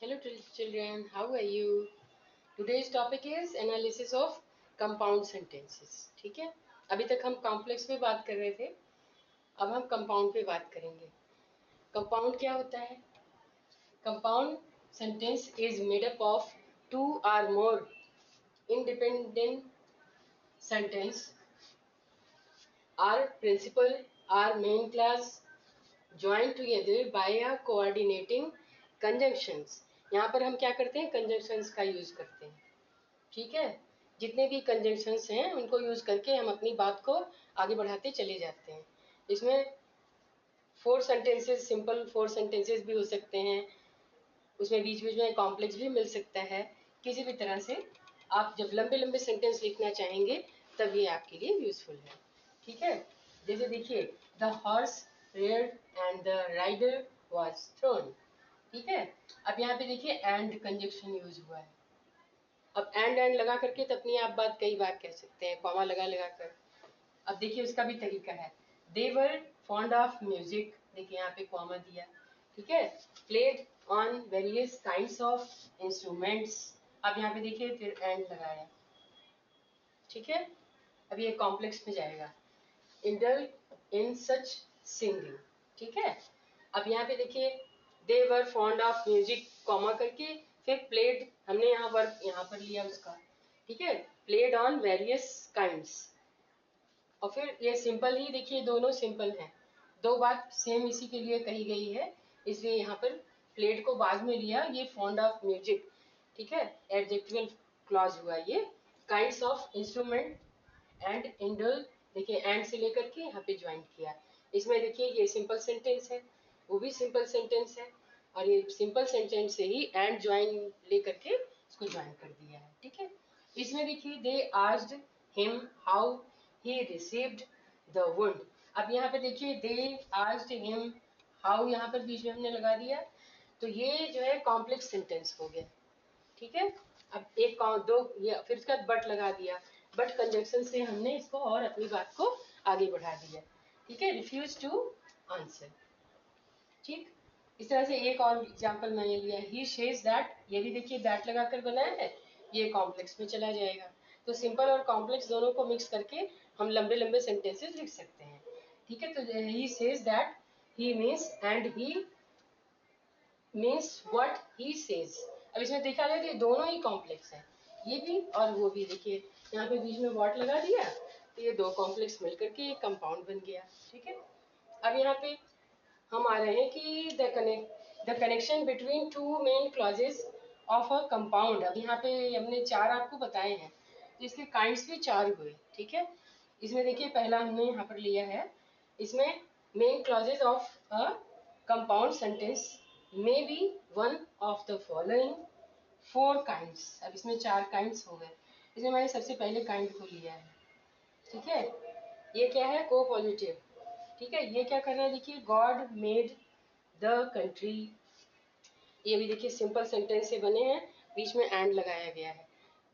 Hello children, how are you? Today's topic is analysis of compound sentences. ठीक है, अभी तक हम कॉम्प्लेक्स पे बात कर रहे थे, अब हम कंपाउंड पे बात करेंगे। कंपाउंड क्या होता है? Compound sentence is made up of two or more independent sentence or principal or main class joined together by a coordinating conjunctions। यहाँ पर हम क्या करते हैं? कंजंक्शंस का यूज करते हैं। ठीक है, जितने भी कंजंक्शंस हैं उनको यूज करके हम अपनी बात को आगे बढ़ाते चले जाते हैं। इसमें four sentences, simple four sentences भी हो सकते हैं, उसमें बीच बीच में कॉम्प्लेक्स भी मिल सकता है। किसी भी तरह से आप जब लंबे लंबे सेंटेंस लिखना चाहेंगे तब ये आपके लिए यूजफुल है। ठीक है, जैसे देखिए, the horse reared and the rider was thrown. ठीक है, अब यहाँ पे देखिए एंड कंजक्शन यूज हुआ है। अब एंड लगा करके तो अपनी आप बात कई बार कह सकते हैं, कॉमा लगा लगा कर। अब देखिए उसका भी तरीका है। दे वर फॉन्ड ऑफ म्यूजिक, देखिए यहाँ पे कॉमा दिया। ठीक है, played on various kinds of instruments. अब यहाँ पे देखिए फिर एंड लगाया। ठीक है, अब ये कॉम्प्लेक्स में जाएगा। इंडल इन सच सिंगिंग। ठीक है, अब यहाँ पे देखिए दे वर फॉन्ड ऑफ म्यूजिक कॉमा करके फिर प्लेड, हमने यहाँ वर्क यहाँ पर लिया उसका। ठीक है, प्लेड ऑन वेरियस काइंड्स। और फिर ये सिंपल ही देखिए, दोनों सिंपल हैं, दो बात सेम इसी के लिए कही गई है, इसलिए यहाँ पर प्लेड को बाद में लिया। ये फॉन्ड ऑफ म्यूजिक, ठीक है, एडजेक्टिवल क्लॉज हुआ ये। काइंड्स ऑफ इंस्ट्रूमेंट एंड इंडल, देखिए एंड से लेकर के यहाँ पे ज्वाइन किया। इसमें देखिए ये सिंपल सेंटेंस है, वो भी सिंपल सेंटेंस है, और ये सिंपल सेंटेंस से ही एंड ज्वाइन लेकर के इसको ज्वाइन कर दिया है। ठीक है, इसमें देखिए they asked him how he received the wound. अब यहाँ पे देखिए दे आस्क्ड हिम हाउ, यहाँ पर बीच में हमने लगा दिया, तो ये जो है कॉम्प्लेक्स सेंटेंस हो गया। ठीक है, अब एक दो ये फिर उसका बट लगा दिया, बट कंजक्शन से हमने इसको और अपनी बात को आगे बढ़ा दिया। ठीक है, रिफ्यूज टू आंसर। ठीक, इस तरह से एक और एग्जांपल मैंने लिया, ही सेज दैट, ये भी देखिए दैट लगाकर बनाया है, ये कॉम्प्लेक्स में चला जाएगा। तो सिंपल और कॉम्प्लेक्स दोनों को मिक्स करके हम लंबे लंबे सेंटेंसेस लिख सकते हैं। ठीक है, तो he says that, he means, and he means what he says. अब इसमें देखा जाए तो दोनों ही कॉम्प्लेक्स है, ये भी और वो भी। देखिए यहाँ पे बीच में व्हाट लगा दिया, तो ये दो कॉम्प्लेक्स मिलकर के एक कंपाउंड बन गया। ठीक है, अब यहाँ पे हम आ रहे हैं कि the connection between two main clauses of a compound. अब यहाँ पे हमने चार आपको बताए हैं, तो इसके काइंड्स भी चार हुए। ठीक है, इसमें देखिए पहला हमने यहाँ पर लिया है, इसमें main clauses of a compound sentence may be one of the following four kinds. अब इसमें चार काइंड्स हो गए, इसमें मैंने सबसे पहले काइंड को लिया है। ठीक है, ये क्या है? को पॉजिटिव। ठीक है, ये क्या कर रहा है? देखिए गॉड मेड द कंट्री, ये भी देखिए सिंपल सेंटेंस से बने हैं, बीच में एंड लगाया गया है।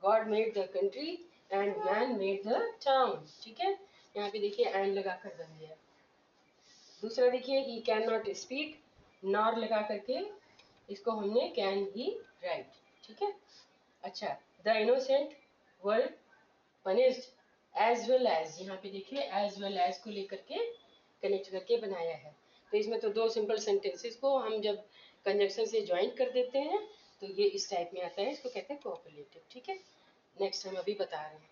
God made the country and man made the town. ठीक है, यहाँ पे देखिए एंड लगाकर बन गया। दूसरा देखिए ही कैन नॉट स्पीक, नॉर लगा करके इसको हमने कैन ही राइट। ठीक है, अच्छा, the innocent were punished as well as, यहाँ पे देखिए एज वेल एज को लेकर के कनेक्ट करके बनाया है। तो इसमें तो दो सिंपल सेंटेंसेस को हम जब कंजक्शन से ज्वाइन कर देते हैं तो ये इस टाइप में आता है, इसको कहते हैं कोऑपरेटिव। ठीक है, नेक्स्ट हम अभी बता रहे हैं।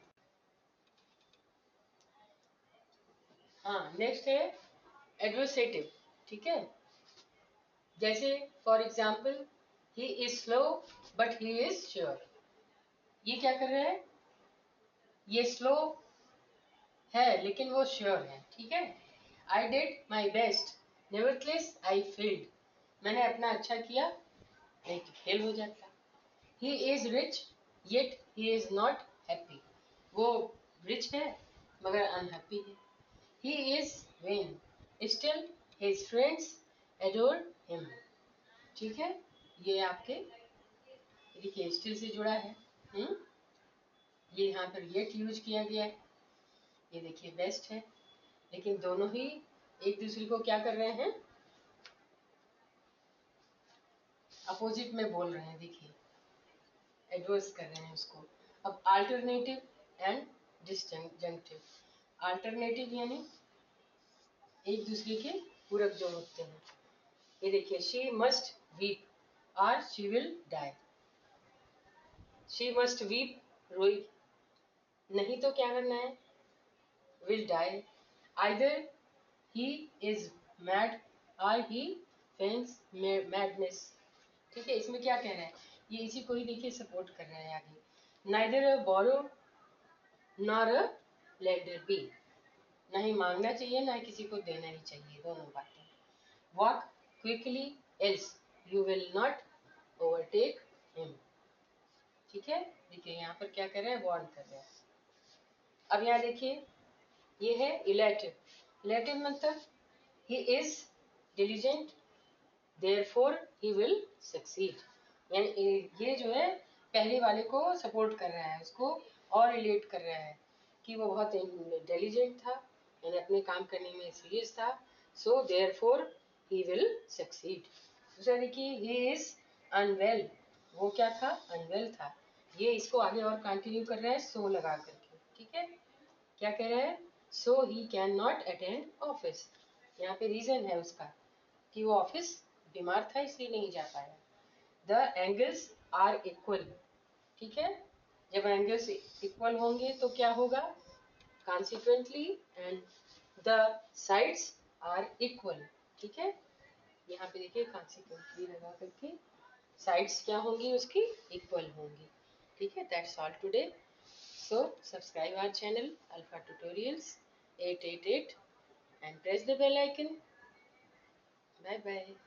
हाँ, नेक्स्ट है एडवर्सेटिव। ठीक है, जैसे for example he is slow but he is sure. ये क्या कर रहे हैं? ये स्लो है लेकिन वो श्योर है। ठीक है, I did my best nevertheless I failed, मैंने अपना अच्छा किया नहीं तो फेल हो जाता। He is rich yet he is not happy, वो रिच है मगर अनहैप्पी है। He is vain still his friends adore him. ठीक है, ये आपके देखिए स्टिल से जुड़ा है। ये यहाँ पर येट यूज किया गया है, ये देखिए बेस्ट है, लेकिन दोनों ही एक दूसरे को क्या कर रहे हैं? अपोजिट में बोल रहे हैं, देखिए एडवर्स कर रहे हैं उसको। अब अल्टरनेटिव एंड डिसजंक्टिव। अल्टरनेटिव यानी एक दूसरे के पूरक जो होते हैं। ये देखिए, she must weep or she will die. She must weep, रोई, नहीं तो क्या करना है, will die. Either he is mad or he fence madness. ठीक है, इसमें क्या कह रहा है, ये इसी को ही देखिए सपोर्ट कर रहा है आगे। Neither a borrow nor a lender be, ना ही मांगना चाहिए ना किसी को देना ही चाहिए, दोनों बातें। Walk quickly else you will not overtake him. ठीक है, देखिए यहाँ पर क्या कर रहे हैं, वार्न कर रहे हैं। अब यहाँ देखिए, ये है इलेटिव। इलेटिव मतलब he is diligent therefore he will succeed. यानी ये जो है पहले वाले को सपोर्ट कर रहा है, उसको और रिलेट कर रहा है कि वो बहुत इंटेलिजेंट था, यानी अपने काम करने में सीरियस था। So therefore he will succeed. दूसरा देखिए, ही इज अनवेल, वो क्या था, अनवेल था। ये इसको आगे और कंटिन्यू कर रहा है सो लगा करके। ठीक है, क्या कह रहा है, so he can not attend office. यहाँ पे रीजन है उसका कि वो ऑफिस बीमार था इसलिए नहीं जा पाया। The angles are equal. ठीक है, जब एंगल्स इक्वल होंगे तो क्या होगा, consequently and the sides are equal. ठीक है, यहाँ पे देखिए कॉन्सिक्वेंटली लगा करके साइड्स क्या होंगी उसकी, इक्वल होंगी। ठीक है, that's all today. So subscribe our channel alpha tutorials 888 and press the bell icon. Bye bye.